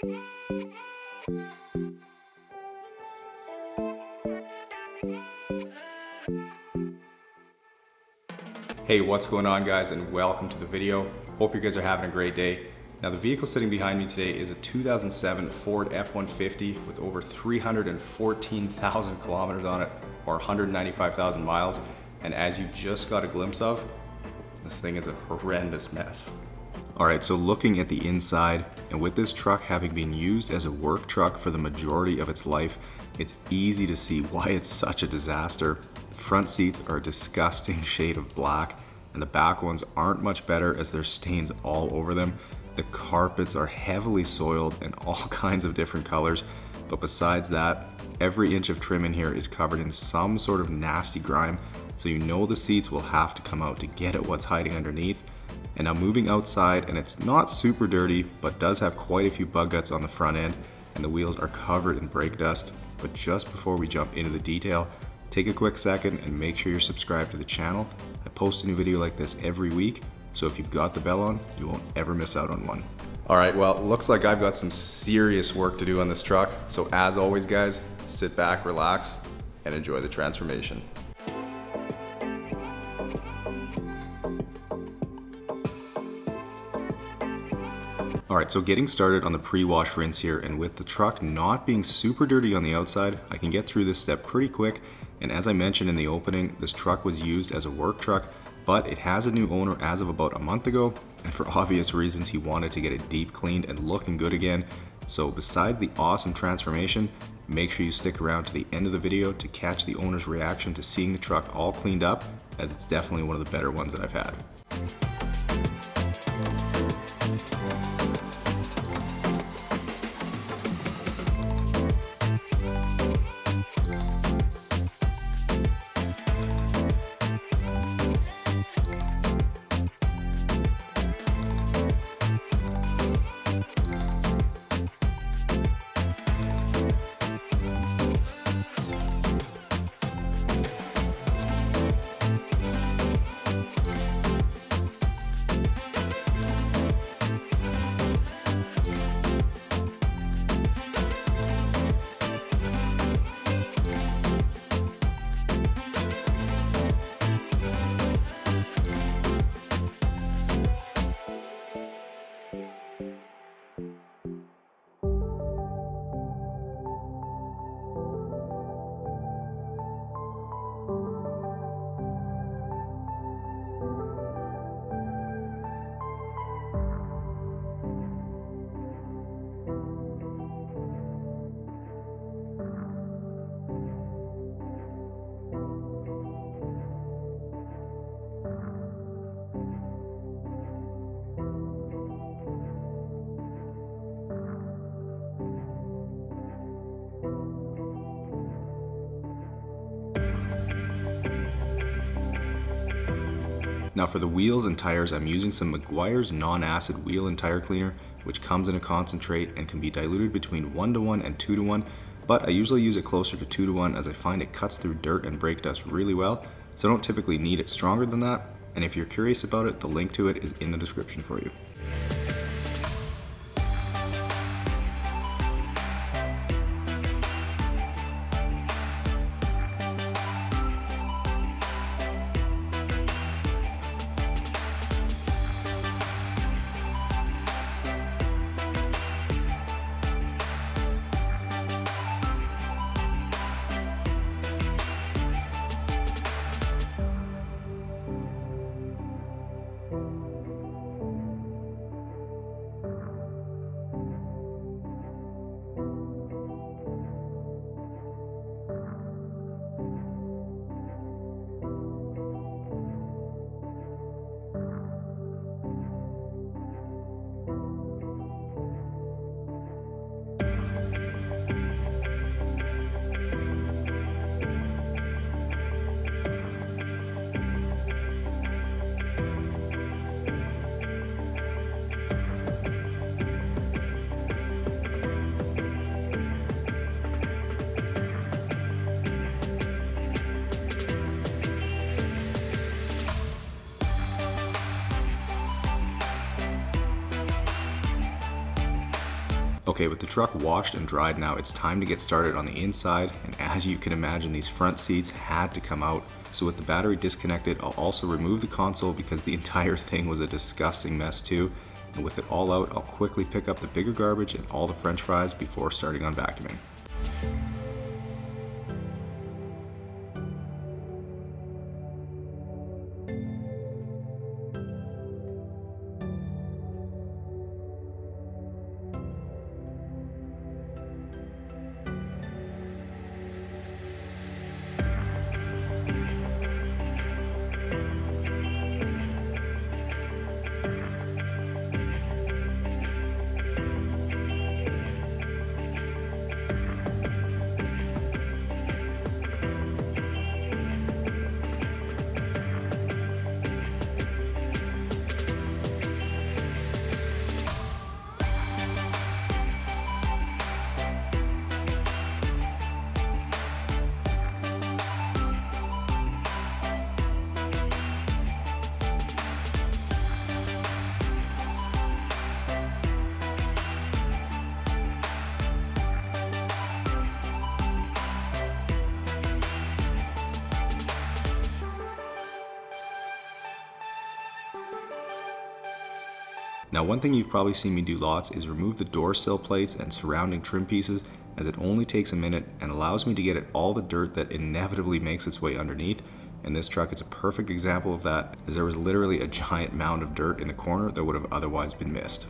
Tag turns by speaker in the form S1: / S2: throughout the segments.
S1: Hey, what's going on guys, and welcome to the video. Hope you guys are having a great day. Now the vehicle sitting behind me today is a 2007 Ford F-150 with over 314,000 kilometers on it, or 195,000 miles. And as you just got a glimpse of, this thing is a horrendous mess. Alright, so looking at the inside, and with this truck having been used as a work truck for the majority of its life, it's easy to see why it's such a disaster. The front seats are a disgusting shade of black, and the back ones aren't much better as there's stains all over them. The carpets are heavily soiled in all kinds of different colors, but besides that, every inch of trim in here is covered in some sort of nasty grime, so you know the seats will have to come out to get at what's hiding underneath. And now moving outside, and it's not super dirty, but does have quite a few bug guts on the front end, and the wheels are covered in brake dust. But just before we jump into the detail, take a quick second and make sure you're subscribed to the channel. I post a new video like this every week, so if you've got the bell on, you won't ever miss out on one. Alright, well, it looks like I've got some serious work to do on this truck, so as always guys, sit back, relax, and enjoy the transformation. Alright, so getting started on the pre-wash rinse here, and with the truck not being super dirty on the outside, I can get through this step pretty quick. And as I mentioned in the opening, this truck was used as a work truck, but it has a new owner as of about a month ago, and for obvious reasons he wanted to get it deep cleaned and looking good again. So besides the awesome transformation, make sure you stick around to the end of the video to catch the owner's reaction to seeing the truck all cleaned up, as it's definitely one of the better ones that I've had. Now for the wheels and tires, I'm using some Meguiar's non-acid wheel and tire cleaner, which comes in a concentrate and can be diluted between 1:1 and 2:1, but I usually use it closer to 2:1 as I find it cuts through dirt and brake dust really well, so I don't typically need it stronger than that. And if you're curious about it, the link to it is in the description for you. Okay, with the truck washed and dried now, it's time to get started on the inside, and as you can imagine, these front seats had to come out. So with the battery disconnected, I'll also remove the console because the entire thing was a disgusting mess too. And with it all out, I'll quickly pick up the bigger garbage and all the french fries before starting on vacuuming. Now, one thing you've probably seen me do lots is remove the door sill plates and surrounding trim pieces, as it only takes a minute and allows me to get at all the dirt that inevitably makes its way underneath. And this truck is a perfect example of that, as there was literally a giant mound of dirt in the corner that would have otherwise been missed.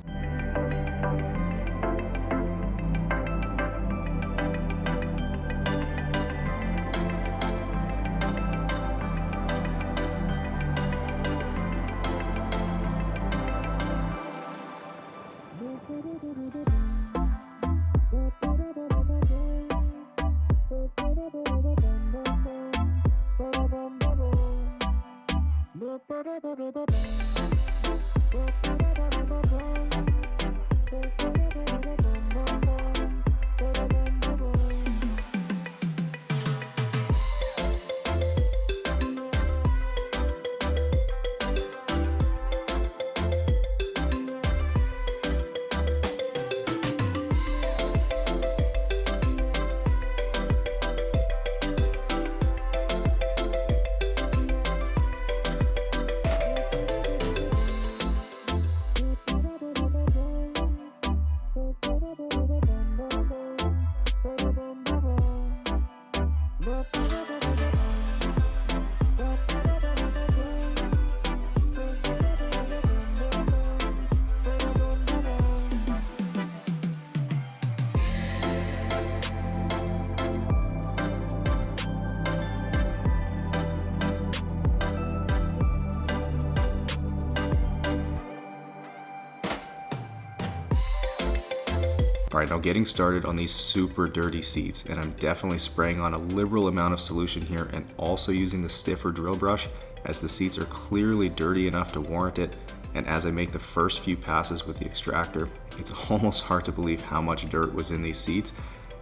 S1: Alright, now getting started on these super dirty seats, and I'm definitely spraying on a liberal amount of solution here and also using the stiffer drill brush, as the seats are clearly dirty enough to warrant it. And as I make the first few passes with the extractor, it's almost hard to believe how much dirt was in these seats.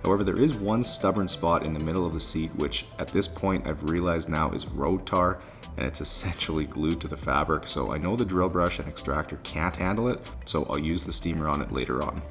S1: However, there is one stubborn spot in the middle of the seat, which at this point I've realized now is road tar, and it's essentially glued to the fabric. So I know the drill brush and extractor can't handle it, so I'll use the steamer on it later on.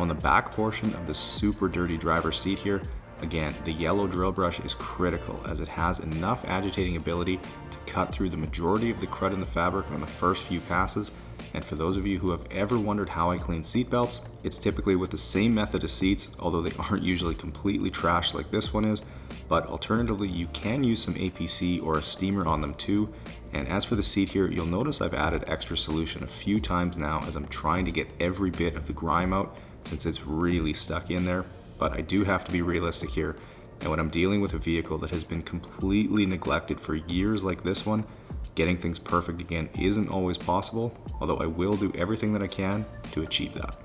S1: on the back portion of the super dirty driver's seat here, again, the yellow drill brush is critical as it has enough agitating ability to cut through the majority of the crud in the fabric on the first few passes. And for those of you who have ever wondered how I clean seat belts, it's typically with the same method as seats, although they aren't usually completely trashed like this one is. But alternatively, you can use some APC or a steamer on them too. And as for the seat here, you'll notice I've added extra solution a few times now as I'm trying to get every bit of the grime out since it's really stuck in there. But I do have to be realistic here. And when I'm dealing with a vehicle that has been completely neglected for years like this one, getting things perfect again isn't always possible, although I will do everything that I can to achieve that.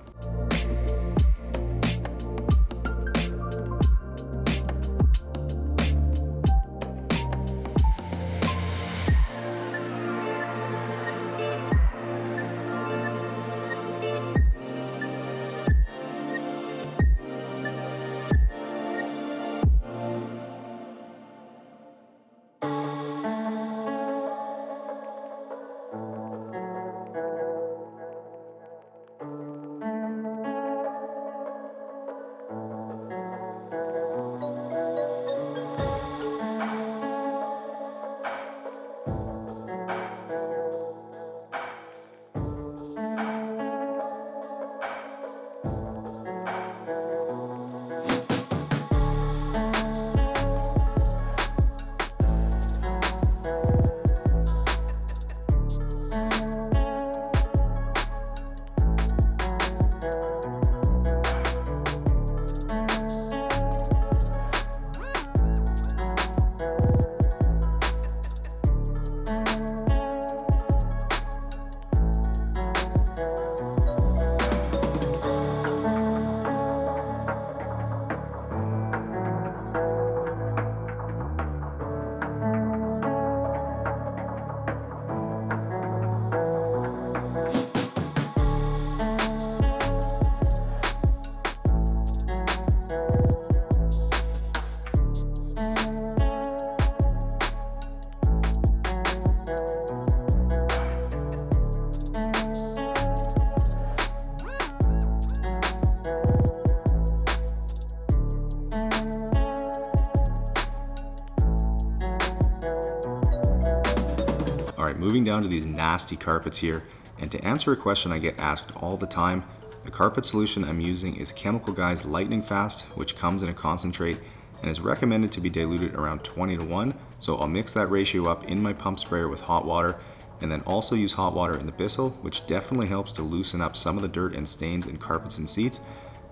S1: Moving down to these nasty carpets here, and to answer a question I get asked all the time, the carpet solution I'm using is Chemical Guy's Lightning Fast, which comes in a concentrate and is recommended to be diluted around 20:1, so I'll mix that ratio up in my pump sprayer with hot water, and then also use hot water in the Bissell, which definitely helps to loosen up some of the dirt and stains in carpets and seats.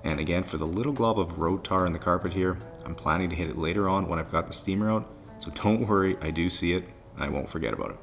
S1: And again, for the little glob of road tar in the carpet here, I'm planning to hit it later on when I've got the steamer out, so don't worry, I do see it, and I won't forget about it.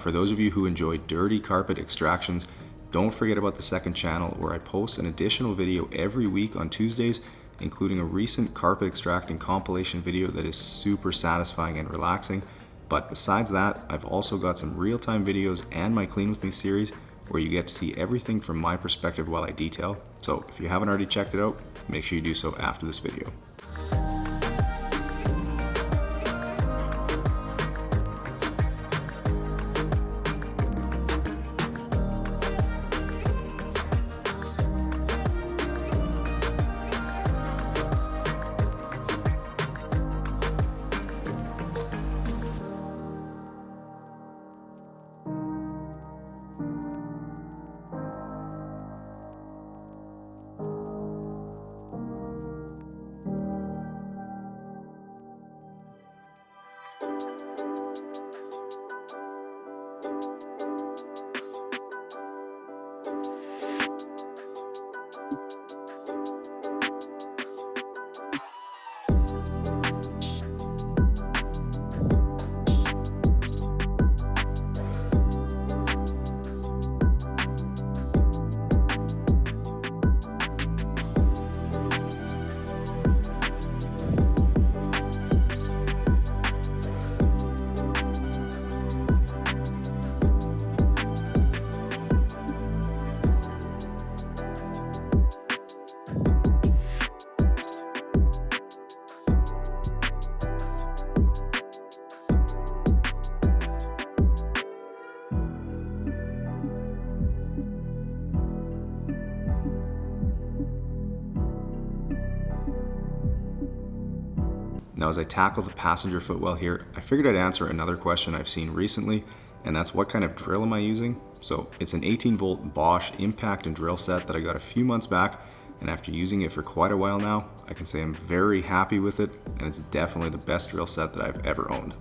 S1: for those of you who enjoy dirty carpet extractions, don't forget about the second channel where I post an additional video every week on Tuesdays, including a recent carpet extracting compilation video that is super satisfying and relaxing. But besides that, I've also got some real-time videos and my Clean With Me series where you get to see everything from my perspective while I detail. So if you haven't already checked it out, make sure you do so after this video. Now, as I tackle the passenger footwell here, I figured I'd answer another question I've seen recently, and that's what kind of drill am I using? So it's an 18-volt Bosch impact and drill set that I got a few months back, and after using it for quite a while now, I can say I'm very happy with it, and it's definitely the best drill set that I've ever owned.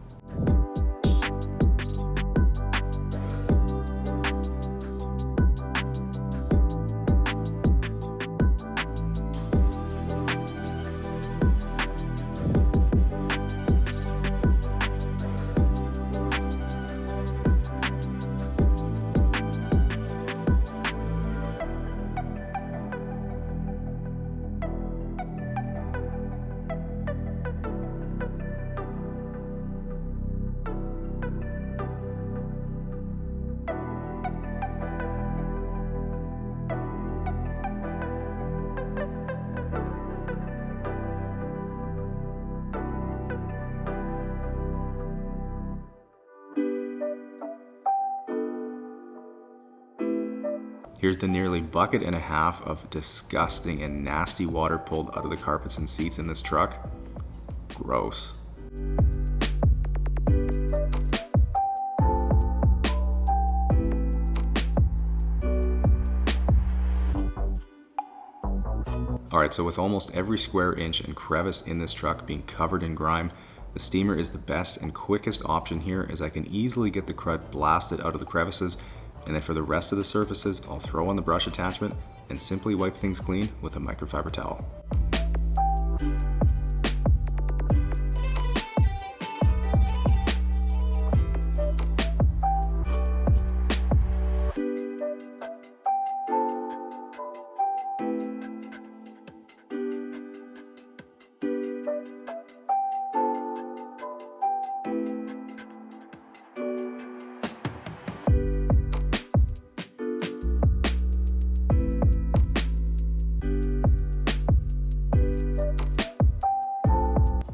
S1: Here's the nearly bucket and a half of disgusting and nasty water pulled out of the carpets and seats in this truck. Gross. Alright, so with almost every square inch and crevice in this truck being covered in grime, the steamer is the best and quickest option here, as I can easily get the crud blasted out of the crevices. And then for the rest of the surfaces, I'll throw on the brush attachment and simply wipe things clean with a microfiber towel.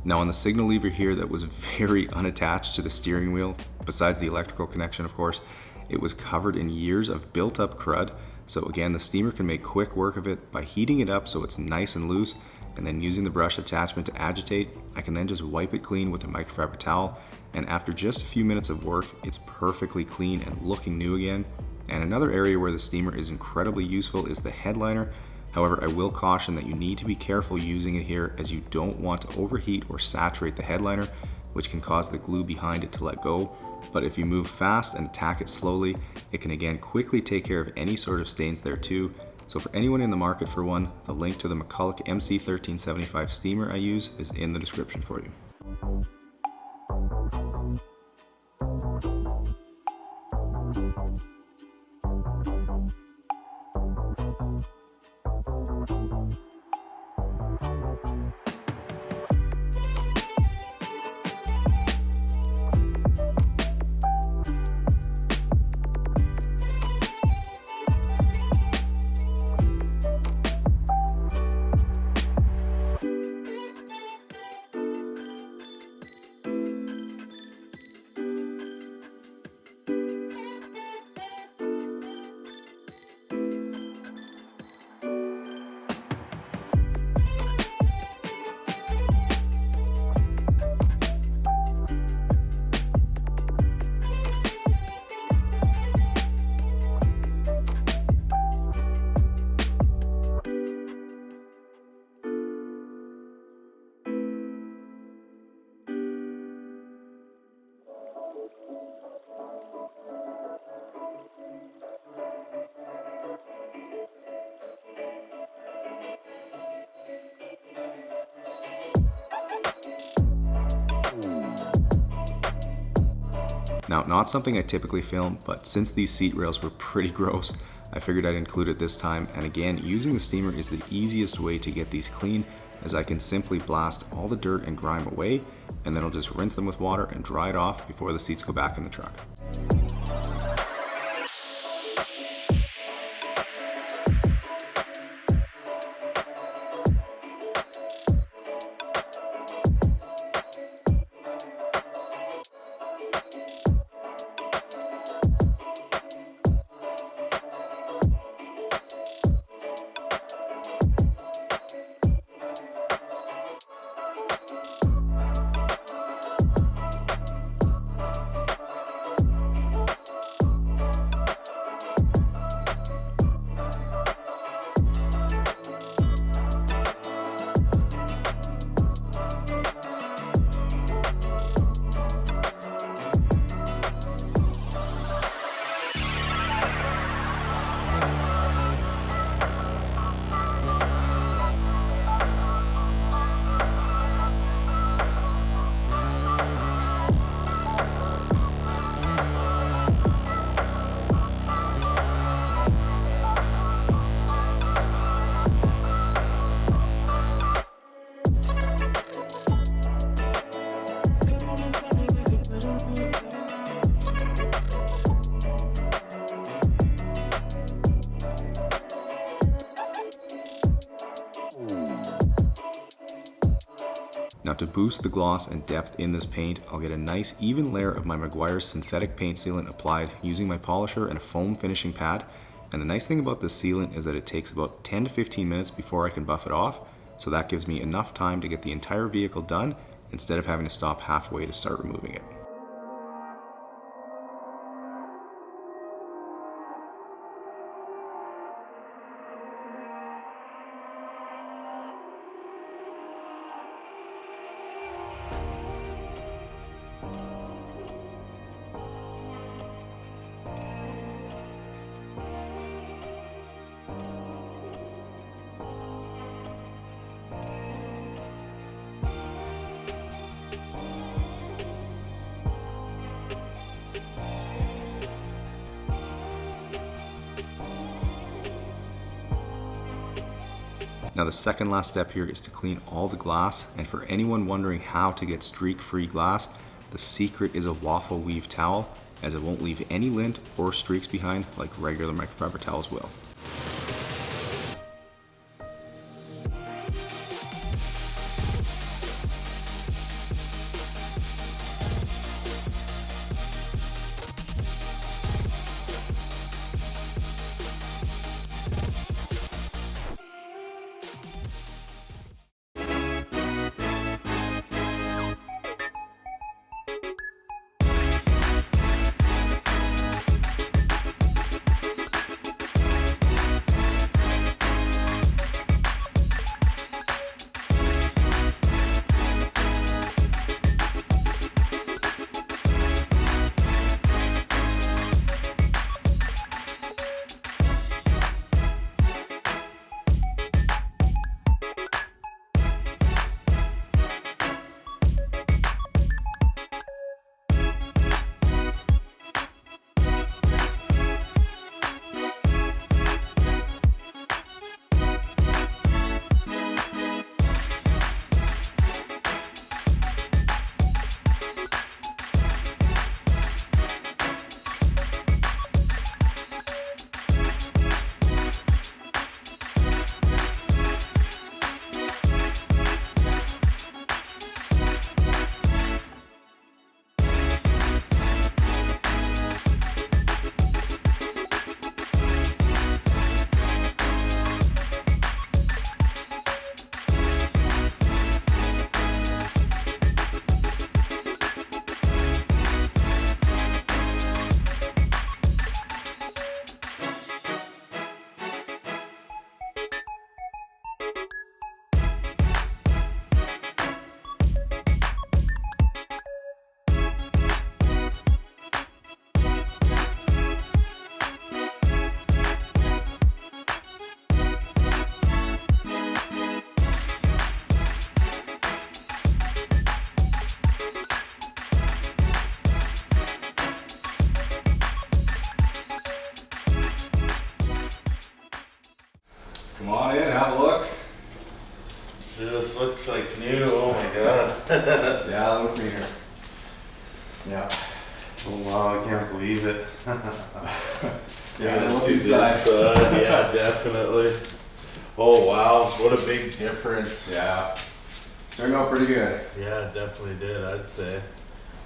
S1: Now on the signal lever here that was very unattached to the steering wheel, besides the electrical connection of course, it was covered in years of built up crud. So again, the steamer can make quick work of it by heating it up so it's nice and loose, and then using the brush attachment to agitate. I can then just wipe it clean with a microfiber towel, and after just a few minutes of work, it's perfectly clean and looking new again. And another area where the steamer is incredibly useful is the headliner. However, I will caution that you need to be careful using it here, as you don't want to overheat or saturate the headliner, which can cause the glue behind it to let go. But if you move fast and attack it slowly, it can again quickly take care of any sort of stains there too. So for anyone in the market for one, the link to the McCulloch MC1375 steamer I use is in the description for you. Now, not something I typically film, but since these seat rails were pretty gross, I figured I'd include it this time. And again, using the steamer is the easiest way to get these clean, as I can simply blast all the dirt and grime away, and then I'll just rinse them with water and dry it off before the seats go back in the truck. Now, to boost the gloss and depth in this paint, I'll get a nice even layer of my Meguiar's synthetic paint sealant applied using my polisher and a foam finishing pad. And the nice thing about this sealant is that it takes about 10 to 15 minutes before I can buff it off, so that gives me enough time to get the entire vehicle done instead of having to stop halfway to start removing it. Now, the second last step here is to clean all the glass, and for anyone wondering how to get streak-free glass, the secret is a waffle weave towel, as it won't leave any lint or streaks behind like regular microfiber towels will. Come on in, have a look.
S2: Just looks like new. Oh my god.
S1: Yeah, look here. Yeah.
S2: Oh wow, I can't believe it.
S1: Yeah,
S2: let's
S1: look
S2: see the
S1: inside.
S2: inside. Yeah, definitely. Oh wow, what a big difference.
S1: Yeah. Turned out pretty good.
S2: Yeah, it definitely did, I'd say.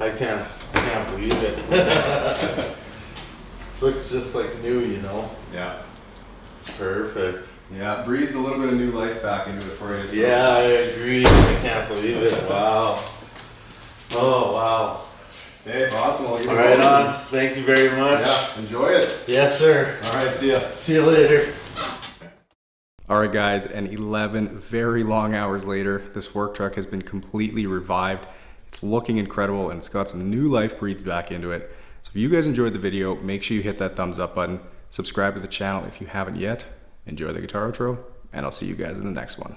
S2: I can't believe it. Looks just like new, you know.
S1: Yeah.
S2: Perfect.
S1: Yeah, breathed a little bit of new life back into it for you. So.
S2: Yeah, I agree. I can't believe it. Wow. Oh wow.
S1: Hey, awesome. I'll give you a
S2: Right
S1: call.
S2: on. Thank you very much.
S1: Yeah, enjoy it.
S2: Yes, sir.
S1: All right, see ya.
S2: See you later.
S1: All right, guys, and 11 very long hours later, this work truck has been completely revived. It's looking incredible, and it's got some new life breathed back into it. So if you guys enjoyed the video, make sure you hit that thumbs up button. Subscribe to the channel if you haven't yet. Enjoy the guitar outro, and I'll see you guys in the next one.